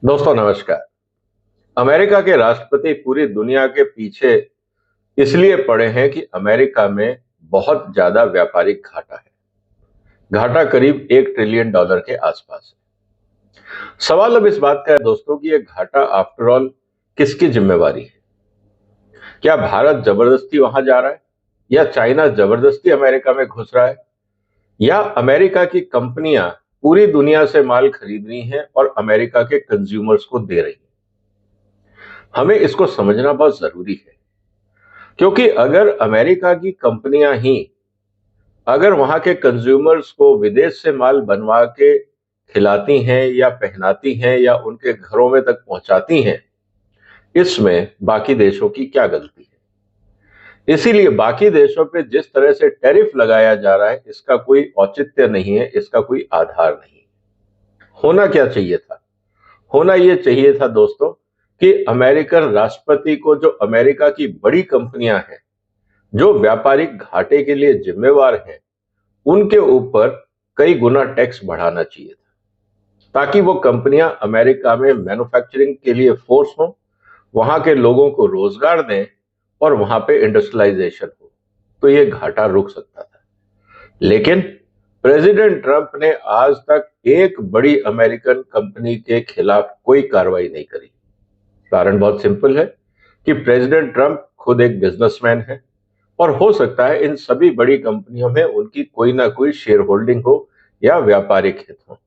दोस्तों नमस्कार। अमेरिका के राष्ट्रपति पूरी दुनिया के पीछे इसलिए पड़े हैं कि अमेरिका में बहुत ज्यादा व्यापारिक घाटा है। घाटा करीब $1 ट्रिलियन के आसपास है। सवाल अब इस बात का है दोस्तों कि ये घाटा आफ्टर ऑल किसकी जिम्मेवारी है? क्या भारत जबरदस्ती वहां जा रहा है, या चाइना जबरदस्ती अमेरिका में घुस रहा है, या अमेरिका की कंपनियां पूरी दुनिया से माल खरीद रही हैं और अमेरिका के कंज्यूमर्स को दे रही हैं? हमें इसको समझना बहुत जरूरी है, क्योंकि अगर अमेरिका की कंपनियां ही अगर वहां के कंज्यूमर्स को विदेश से माल बनवा के खिलाती हैं या पहनाती हैं या उनके घरों में तक पहुंचाती हैं, इसमें बाकी देशों की क्या गलती है? इसीलिए बाकी देशों पे जिस तरह से टैरिफ लगाया जा रहा है, इसका कोई औचित्य नहीं है, इसका कोई आधार नहीं है। होना क्या चाहिए था? होना यह चाहिए था दोस्तों कि अमेरिकन राष्ट्रपति को, जो अमेरिका की बड़ी कंपनियां हैं, जो व्यापारिक घाटे के लिए जिम्मेवार हैं, उनके ऊपर कई गुना टैक्स बढ़ाना चाहिए था, ताकि वो कंपनियां अमेरिका में मैन्युफैक्चरिंग के लिए फोर्स हो, वहां के लोगों को रोजगार दें और वहां पे इंडस्ट्रियलाइजेशन हो, तो ये घाटा रुक सकता था। लेकिन प्रेसिडेंट ट्रंप ने आज तक एक बड़ी अमेरिकन कंपनी के खिलाफ कोई कार्रवाई नहीं करी। कारण बहुत सिंपल है कि प्रेसिडेंट ट्रंप खुद एक बिजनेसमैन है और हो सकता है इन सभी बड़ी कंपनियों में उनकी कोई ना कोई शेयर होल्डिंग हो या व्यापारिक हित हो।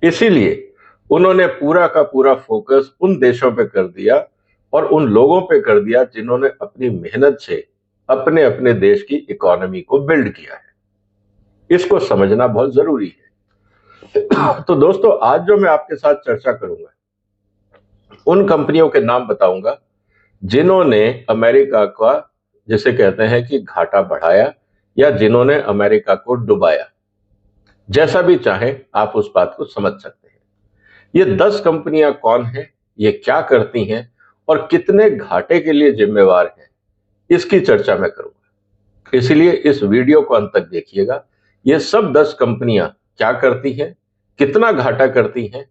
इसीलिए उन्होंने पूरा का पूरा फोकस उन देशों पे कर दिया और उन लोगों पे कर दिया जिन्होंने अपनी मेहनत से अपने अपने देश की इकोनॉमी को बिल्ड किया है। इसको समझना बहुत जरूरी है। तो दोस्तों, आज जो मैं आपके साथ चर्चा करूंगा, उन कंपनियों के नाम बताऊंगा जिन्होंने अमेरिका का, जिसे कहते हैं कि घाटा बढ़ाया, या जिन्होंने अमेरिका को डुबाया। जैसा भी चाहे आप उस बात को समझ सकते हैं। ये 10 कंपनियां कौन हैं, ये क्या करती हैं और कितने घाटे के लिए जिम्मेवार हैं, इसकी चर्चा मैं करूंगा। इसलिए इस वीडियो को अंत तक देखिएगा। ये सब 10 कंपनियां क्या करती हैं, कितना घाटा करती हैं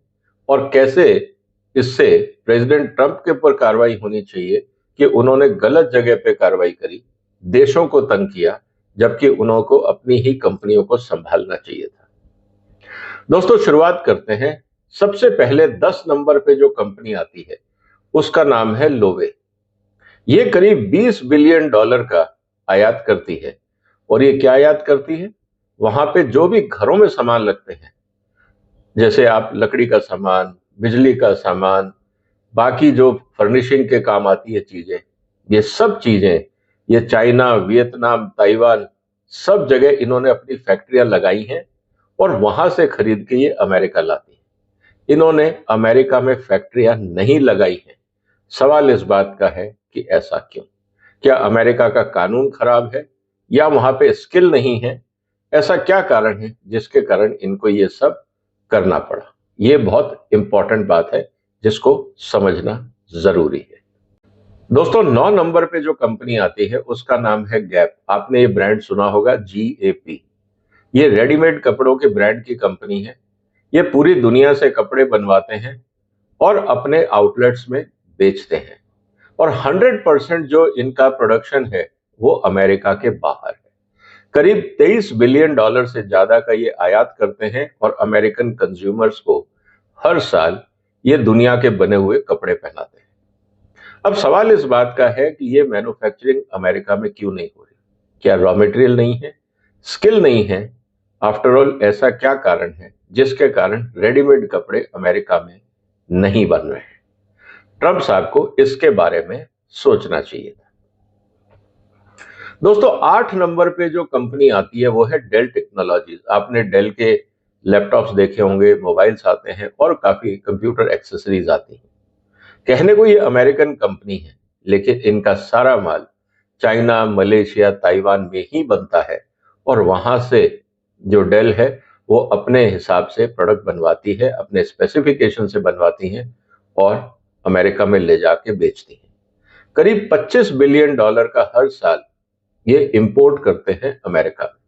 और कैसे इससे प्रेसिडेंट ट्रंप के ऊपर कार्रवाई होनी चाहिए कि उन्होंने गलत जगह पे कार्रवाई करी, देशों को तंग किया, जबकि उनको अपनी ही कंपनियों को संभालना चाहिए था। दोस्तों, शुरुआत करते हैं। सबसे पहले 10 नंबर पे जो कंपनी आती है उसका नाम है लोवे। ये करीब $20 बिलियन का आयात करती है। और ये क्या आयात करती है? वहां पे जो भी घरों में सामान लगते हैं, जैसे आप लकड़ी का सामान, बिजली का सामान, बाकी जो फर्निशिंग के काम आती है चीजें, ये सब चीजें ये चाइना, वियतनाम, ताइवान, सब जगह इन्होंने अपनी फैक्ट्रियां लगाई हैं और वहां से खरीद के ये अमेरिका लाती हैं। इन्होंने अमेरिका में फैक्ट्रियां नहीं लगाई हैं। सवाल इस बात का है कि ऐसा क्यों? क्या अमेरिका का कानून खराब है, या वहां पे स्किल नहीं है? ऐसा क्या कारण है जिसके कारण इनको ये सब करना पड़ा? ये बहुत इंपॉर्टेंट बात है जिसको समझना जरूरी है। दोस्तों, 9 नंबर पे जो कंपनी आती है उसका नाम है गैप। आपने ये ब्रांड सुना होगा, GAP। ये रेडीमेड कपड़ों के ब्रांड की कंपनी है। ये पूरी दुनिया से कपड़े बनवाते हैं और अपने आउटलेट्स में बेचते हैं। और 100% जो इनका प्रोडक्शन है वो अमेरिका के बाहर है। करीब $23 बिलियन से ज्यादा का ये आयात करते हैं और अमेरिकन कंज्यूमर्स को हर साल ये दुनिया के बने हुए कपड़े पहनाते हैं। अब सवाल इस बात का है कि ये मैन्युफैक्चरिंग अमेरिका में क्यों नहीं हो रही? क्या रॉ मटेरियल नहीं है, स्किल नहीं है? आफ्टर ऑल ऐसा क्या कारण है जिसके कारण रेडीमेड कपड़े अमेरिका में नहीं बन रहे हैं? ट्रंप साहब को इसके बारे में सोचना चाहिए था। दोस्तों, 8 नंबर पे जो कंपनी आती है वो है डेल टेक्नोलॉजीज। आपने डेल के लैपटॉप्स देखे होंगे, मोबाइल्स आते हैं और काफी कंप्यूटर एक्सेसरीज आती हैं। कहने को ये अमेरिकन कंपनी है, लेकिन इनका सारा माल चाइना, मलेशिया, ताइवान में ही बनता है और वहां से जो डेल है वो अपने हिसाब से प्रोडक्ट बनवाती है, अपने स्पेसिफिकेशन से बनवाती है और अमेरिका में ले जाके बेचती है। करीब $25 बिलियन का हर साल ये इंपोर्ट करते हैं अमेरिका में।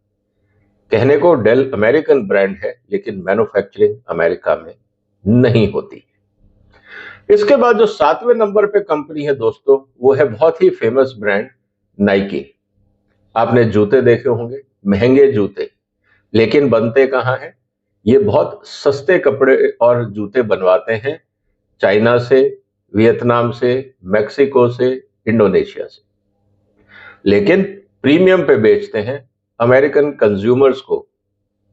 कहने को डेल अमेरिकन ब्रांड है, लेकिन मैन्युफैक्चरिंग अमेरिका में नहीं होती। इसके बाद जो 7वें नंबर पे कंपनी है दोस्तों, वो है बहुत ही फेमस ब्रांड नाइकी। आपने जूते देखे होंगे, महंगे जूते, लेकिन बनते कहाँ हैं? ये बहुत सस्ते कपड़े और जूते बनवाते हैं चाइना से, वियतनाम से, मेक्सिको से, इंडोनेशिया से। लेकिन प्रीमियम पे बेचते हैं अमेरिकन कंज्यूमर्स को।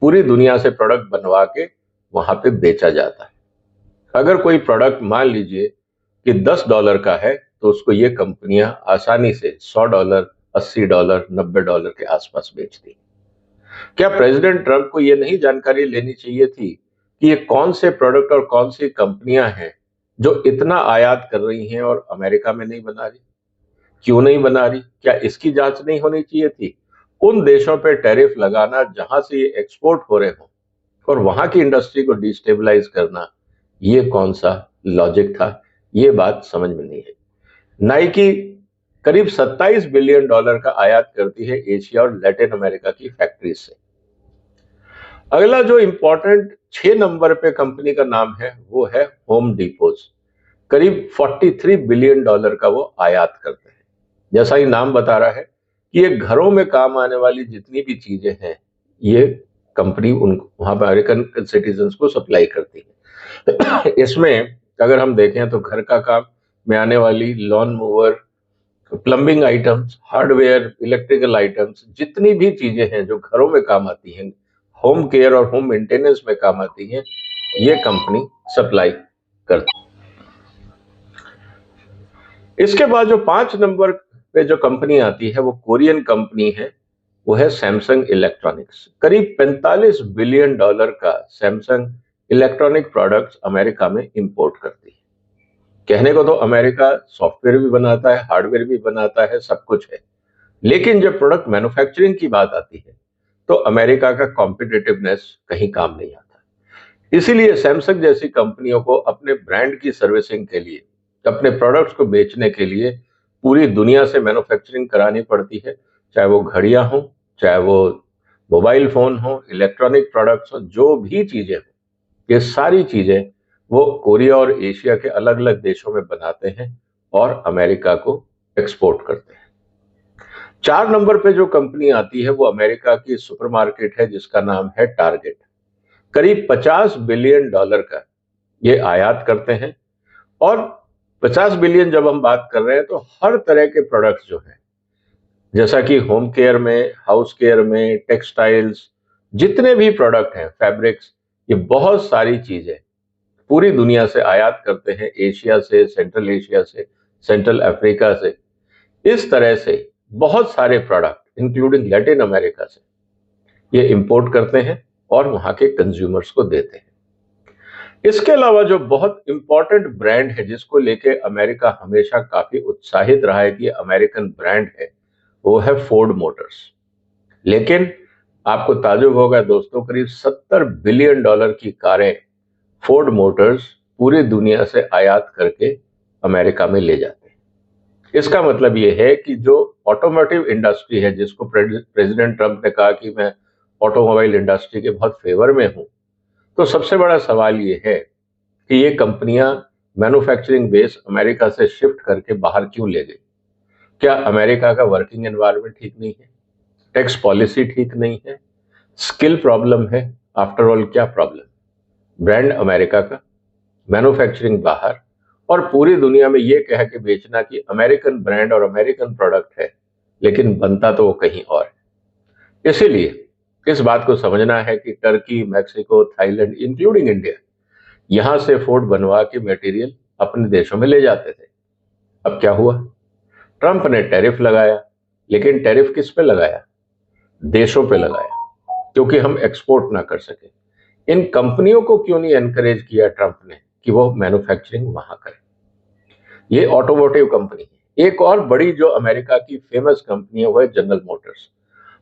पूरी दुनिया से प्रोडक्ट बनवा के वहां पे बेचा जाता है। अगर कोई प्रोडक्ट मान लीजिए कि $10 का है, तो उसको ये कंपनियां आसानी से $100, $80, $90 के आसपास बेचती हैं। क्या प्रेसिडेंट ट्रंप को ये नहीं जानकारी लेनी चाहिए थी कि ये कौन से प्रोडक्ट और कौन सी कंपनियां हैं जो इतना आयात कर रही हैं और अमेरिका में नहीं बना रही? क्यों नहीं बना रही? क्या इसकी जांच नहीं होनी चाहिए थी? उन देशों पे टैरिफ लगाना जहां से ये एक्सपोर्ट हो रहे हो और वहां की इंडस्ट्री को डिस्टेबलाइज करना, ये कौन सा लॉजिक था? ये बात समझ में नहीं है। नाइकी करीब $27 बिलियन का आयात करती है एशिया और लैटिन अमेरिका की फैक्ट्री से। अगला जो इंपॉर्टेंट 6 नंबर पे कंपनी का नाम है, वो है होम डिपोज। करीब $43 बिलियन का वो आयात करते हैं। जैसा ही नाम बता रहा है कि ये घरों में काम आने वाली जितनी भी चीजें हैं, ये कंपनी उन वहां पर अमेरिकन सिटीजन को सप्लाई करती है। इसमें अगर हम देखें तो घर का काम में आने वाली lawn mower, plumbing items, hardware, electrical items, जितनी भी चीजें हैं जो घरों में काम आती हैं, होम केयर और होम मेंटेनेंस में काम आती हैं, ये कंपनी सप्लाई करती है। इसके बाद जो 5 नंबर पे जो कंपनी आती है, वो कोरियन कंपनी है, वो है सैमसंग इलेक्ट्रॉनिक्स। करीब $45 बिलियन का सैमसंग इलेक्ट्रॉनिक प्रोडक्ट्स अमेरिका में इंपोर्ट करती है। कहने को तो अमेरिका सॉफ्टवेयर भी बनाता है, हार्डवेयर भी बनाता है, सब कुछ है, लेकिन जब प्रोडक्ट मैन्युफैक्चरिंग की बात आती है तो अमेरिका का कॉम्पिटिटिवनेस कहीं काम नहीं आता। इसीलिए सैमसंग जैसी कंपनियों को अपने ब्रांड की सर्विसिंग के लिए, अपने प्रोडक्ट्स को बेचने के लिए पूरी दुनिया से मैन्युफैक्चरिंग करानी पड़ती है। चाहे वो घड़ियां हो, चाहे वो मोबाइल फोन हो, इलेक्ट्रॉनिक प्रोडक्ट्स हो, जो भी चीजें हो, ये सारी चीजें वो कोरिया और एशिया के अलग अलग देशों में बनाते हैं और अमेरिका को एक्सपोर्ट करते हैं। 4 नंबर पे जो कंपनी आती है, वो अमेरिका की सुपरमार्केट है जिसका नाम है टारगेट। करीब $50 बिलियन का ये आयात करते हैं। और 50 बिलियन जब हम बात कर रहे हैं तो हर तरह के प्रोडक्ट्स जो हैं, जैसा कि होम केयर में, हाउस केयर में, टेक्सटाइल्स, जितने भी प्रोडक्ट हैं, फैब्रिक्स, ये बहुत सारी चीजें पूरी दुनिया से आयात करते हैं, एशिया से, सेंट्रल एशिया से, सेंट्रल अफ्रीका से। इस तरह से बहुत सारे प्रोडक्ट इंक्लूडिंग लैटिन अमेरिका से ये इंपोर्ट करते हैं और वहां के कंज्यूमर्स को देते हैं। इसके अलावा जो बहुत इंपॉर्टेंट ब्रांड है जिसको लेके अमेरिका हमेशा काफी उत्साहित रहा है कि अमेरिकन ब्रांड है, वो है फोर्ड मोटर्स। लेकिन आपको ताज्जुब होगा दोस्तों, करीब $70 बिलियन की कारें फोर्ड मोटर्स पूरी दुनिया से आयात करके अमेरिका में ले जाते हैं। इसका मतलब ये है कि जो ऑटोमोटिव इंडस्ट्री है, जिसको प्रेसिडेंट ट्रंप ने कहा कि मैं ऑटोमोबाइल इंडस्ट्री के बहुत फेवर में हूं, तो सबसे बड़ा सवाल ये है कि ये कंपनियां मैन्युफैक्चरिंग बेस अमेरिका से शिफ्ट करके बाहर क्यों ले गई? क्या अमेरिका का वर्किंग एनवायरनमेंट ठीक नहीं है? टैक्स पॉलिसी ठीक नहीं है? स्किल प्रॉब्लम है? आफ्टर ऑल क्या प्रॉब्लम? ब्रांड अमेरिका का, मैन्युफैक्चरिंग बाहर, और पूरी दुनिया में ये कह के बेचना कि अमेरिकन ब्रांड और अमेरिकन प्रोडक्ट है, लेकिन बनता तो वो कहीं और है। इसीलिए इस बात को समझना है कि Turkey, Mexico, Thailand, including India, यहां से फोर्ड बनवा के मटेरियल अपने देशों में ले जाते थे। अब क्या हुआ? ट्रंप ने टैरिफ लगाया, लेकिन टैरिफ किस पे लगाया? देशों पे लगाया, क्योंकि हम एक्सपोर्ट ना कर सके। इन कंपनियों को क्यों नहीं एनकरेज किया ट्रंप ने कि वो मैन्युफैक्चरिंग वहां करें? ये ऑटोमोटिव कंपनी है। एक और बड़ी जो अमेरिका की फेमस कंपनी है, वो है जनरल मोटर्स।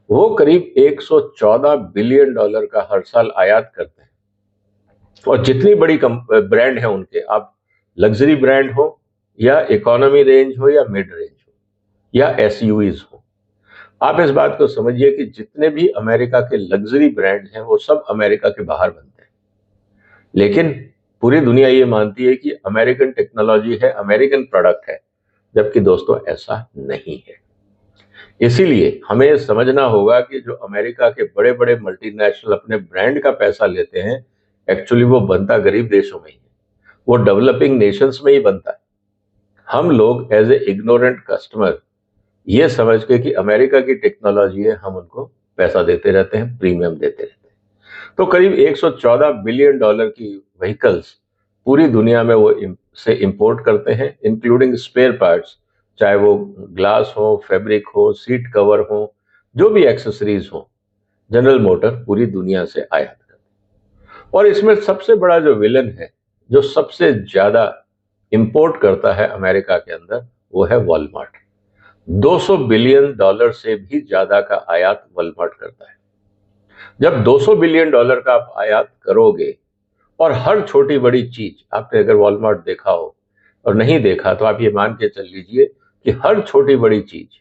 वो करीब $114 बिलियन का हर साल आयात करते हैं। और जितनी बड़ी ब्रांड है उनके, आप लग्जरी ब्रांड हो या इकोनॉमी रेंज हो या मिड रेंज हो या एसयूवीज हो, आप इस बात को समझिए कि जितने भी अमेरिका के लग्जरी ब्रांड हैं वो सब अमेरिका के बाहर बनते हैं। लेकिन पूरी दुनिया ये मानती है कि अमेरिकन टेक्नोलॉजी है, अमेरिकन प्रोडक्ट है, जबकि दोस्तों ऐसा नहीं है। इसीलिए हमें ये समझना होगा कि जो अमेरिका के बड़े बड़े मल्टीनेशनल अपने ब्रांड का पैसा लेते हैं, एक्चुअली वो बनता गरीब देशों में ही है, वो डेवलपिंग नेशंस में ही बनता है। हम लोग एज ए इग्नोरेंट कस्टमर ये समझ के कि अमेरिका की टेक्नोलॉजी है, हम उनको पैसा देते रहते हैं, प्रीमियम देते रहते हैं। तो करीब 114 बिलियन डॉलर की व्हीकल्स पूरी दुनिया में वो से इंपोर्ट करते हैं, इंक्लूडिंग स्पेयर पार्ट्स, चाहे वो ग्लास हो, फैब्रिक हो, सीट कवर हो, जो भी एक्सेसरीज हो, जनरल मोटर पूरी दुनिया से आयात करते हैं। और इसमें सबसे बड़ा जो विलन है, जो सबसे ज्यादा इंपोर्ट करता है अमेरिका के अंदर, वो है वॉलमार्ट। 200 बिलियन डॉलर से भी ज्यादा का आयात वॉलमार्ट करता है। जब 200 बिलियन डॉलर का आप आयात करोगे और हर छोटी बड़ी चीज, आपने अगर वॉलमार्ट देखा हो और नहीं देखा तो आप ये मान के चल लीजिए कि हर छोटी बड़ी चीज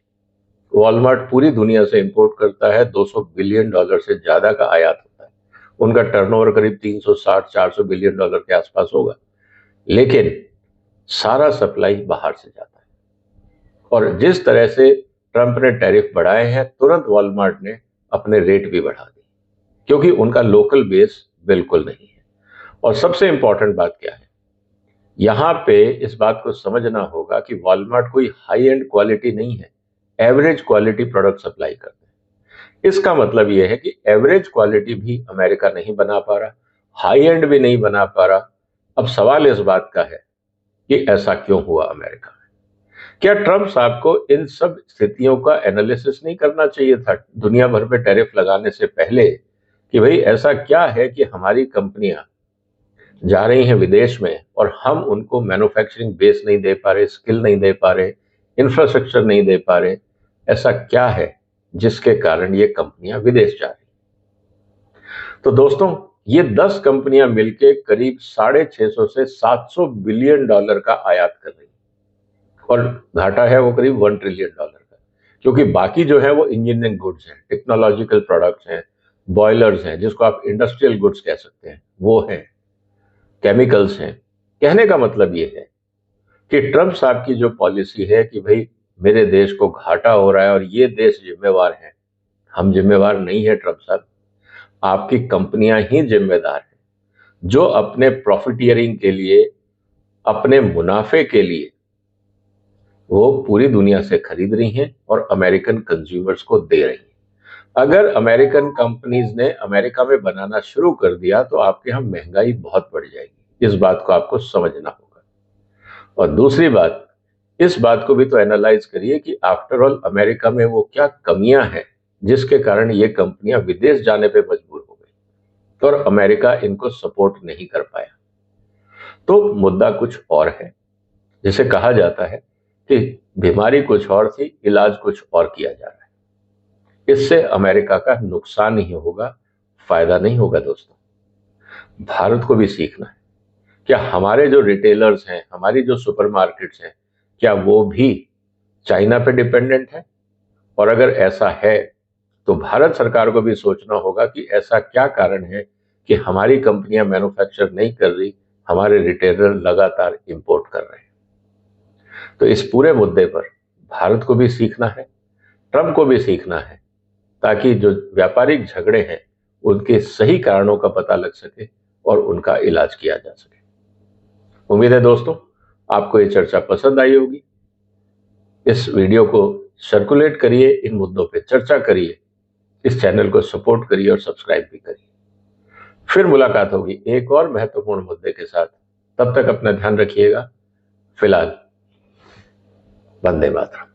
वॉलमार्ट पूरी दुनिया से इंपोर्ट करता है। 200 बिलियन डॉलर से ज्यादा का आयात होता है। उनका टर्नओवर करीब 360-400 बिलियन डॉलर के आसपास होगा, लेकिन सारा सप्लाई बाहर से जाता है। और जिस तरह से ट्रंप ने टैरिफ बढ़ाए हैं, तुरंत वॉलमार्ट ने अपने रेट भी बढ़ा दिए, क्योंकि उनका लोकल बेस बिल्कुल नहीं है। और सबसे इंपॉर्टेंट बात क्या है, यहां पे इस बात को समझना होगा कि वॉलमार्ट कोई हाई एंड क्वालिटी नहीं है, एवरेज क्वालिटी प्रोडक्ट सप्लाई करते हैं। इसका मतलब यह है कि एवरेज क्वालिटी भी अमेरिका नहीं बना पा रहा, हाई एंड भी नहीं बना पा रहा। अब सवाल इस बात का है कि ऐसा क्यों हुआ अमेरिका में? क्या ट्रंप साहब को इन सब स्थितियों का एनालिसिस नहीं करना चाहिए था दुनिया भर में टैरिफ लगाने से पहले, कि भाई ऐसा क्या है कि हमारी कंपनियां जा रही हैं विदेश में और हम उनको मैन्युफैक्चरिंग बेस नहीं दे पा रहे, स्किल नहीं दे पा रहे, इंफ्रास्ट्रक्चर नहीं दे पा रहे? ऐसा क्या है जिसके कारण ये कंपनियां विदेश जा रही? तो दोस्तों, ये 10 कंपनियां मिलके करीब 650 से 700 बिलियन डॉलर का आयात कर रही हैं, और घाटा है वो करीब 1 ट्रिलियन डॉलर का, क्योंकि बाकी जो है वो इंजीनियरिंग गुड्स हैं, टेक्नोलॉजिकल प्रोडक्ट्स हैं, बॉयलर्स हैं, जिसको आप इंडस्ट्रियल गुड्स कह सकते हैं, वो हैं, केमिकल्स हैं। कहने का मतलब ये है कि ट्रंप साहब की जो पॉलिसी है कि भाई मेरे देश को घाटा हो रहा है और ये देश जिम्मेवार है, हम जिम्मेवार नहीं है ट्रंप साहब, आपकी कंपनियां ही जिम्मेदार हैं, जो अपने प्रॉफिटियरिंग के लिए, अपने मुनाफे के लिए वो पूरी दुनिया से खरीद रही हैं और अमेरिकन कंज्यूमर्स को दे रही हैं। अगर अमेरिकन कंपनीज ने अमेरिका में बनाना शुरू कर दिया तो आपके यहाँ महंगाई बहुत बढ़ जाएगी। इस बात को आपको समझना होगा। और दूसरी बात, इस बात को भी तो एनालाइज करिए कि आफ्टर ऑल अमेरिका में वो क्या कमियां हैं जिसके कारण ये कंपनियां विदेश जाने पे मजबूर हो गई और अमेरिका इनको सपोर्ट नहीं कर पाया। तो मुद्दा कुछ और है। जिसे कहा जाता है कि बीमारी कुछ और थी, इलाज कुछ और किया जा रहा है। इससे अमेरिका का नुकसान ही होगा, फायदा नहीं होगा। दोस्तों, भारत को भी सीखना है। क्या हमारे जो रिटेलर्स हैं, हमारी जो सुपरमार्केट्स हैं, क्या वो भी चाइना पे डिपेंडेंट है? और अगर ऐसा है तो भारत सरकार को भी सोचना होगा कि ऐसा क्या कारण है कि हमारी कंपनियां मैन्युफैक्चर नहीं कर रही, हमारे रिटेलर लगातार इंपोर्ट कर रहे हैं। तो इस पूरे मुद्दे पर भारत को भी सीखना है, ट्रंप को भी सीखना है, ताकि जो व्यापारिक झगड़े हैं उनके सही कारणों का पता लग सके और उनका इलाज किया जा सके। उम्मीद है दोस्तों आपको ये चर्चा पसंद आई होगी। इस वीडियो को सर्कुलेट करिए, इन मुद्दों पे चर्चा करिए, इस चैनल को सपोर्ट करिए और सब्सक्राइब भी करिए। फिर मुलाकात होगी एक और महत्वपूर्ण मुद्दे के साथ। तब तक अपना ध्यान रखिएगा। फिलहाल वंदे मातरम।